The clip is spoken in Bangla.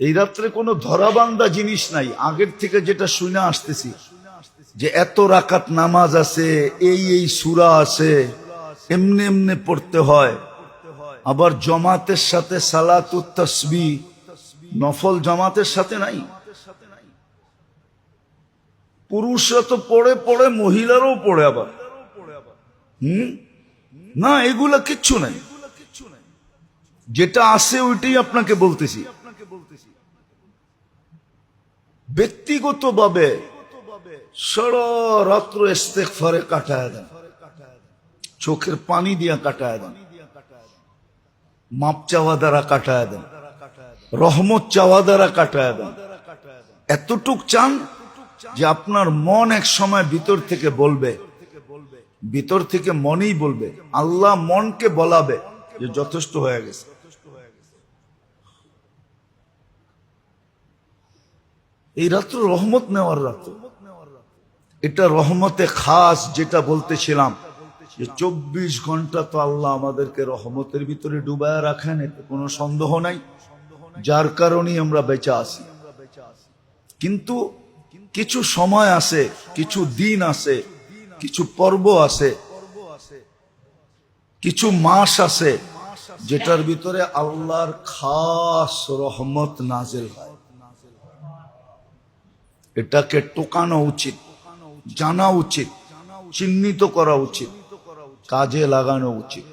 এই রাত্রে কোনো ধরাবান্ধা জিনিস নাই। আগের থেকে যেটা শুনে আসতেছি যে এত রাকাত নামাজ আছে, এই সূরা আছে, এমনি এমনি পড়তে হয়। আবার জমাতের সাথে সালাতুত তাসবিহ, নফল জামাতের সাথে নাই। পুরুষরা তো পড়ে পড়ে, মহিলারাও পড়ে আবার। না, এগুলা কিচ্ছু নাই। যেটা আছে ওইটাই আপনাকে বলতেছি। ব্যক্তিগতভাবে সারা রাত্র ইস্তেগফারে কাটায় দেন, চোখের পানি দিয়া কাটায় দেন, মাপ চাওয়া দ্বারা কাটায় দেন, রহমত চাওয়া দ্বারা কাটায় দেন। এতটুক চান যে আপনার মন এক সময় ভিতর থেকে বলবে, ভিতর থেকে মনেই বলবে, আল্লাহ মনকে বলাবে যে যথেষ্ট হয়ে গেছে। এই রাত্র রহমত নেওয়ার রাত্র। এটা রহমতে খাস, যেটা বলতেছিলাম যে 24 ঘন্টা তো আল্লাহ আমাদেরকে রহমতের ভিতরে ডুবায় রাখেন, এতে কোনো সন্দেহ নাই, যার কারণেই আমরা বেঁচে আছি। কিন্তু কিছু সময় আছে, কিছু দিন আছে, কিছু পর্ব আছে, কিছু মাস আছে যেটার ভিতরে আল্লাহর খাস রহমত নাজিল হয়। এটাকে টোকানো উচিত, জানা উচিত, চিহ্নিত করা উচিত, কাজে লাগানো উচিত।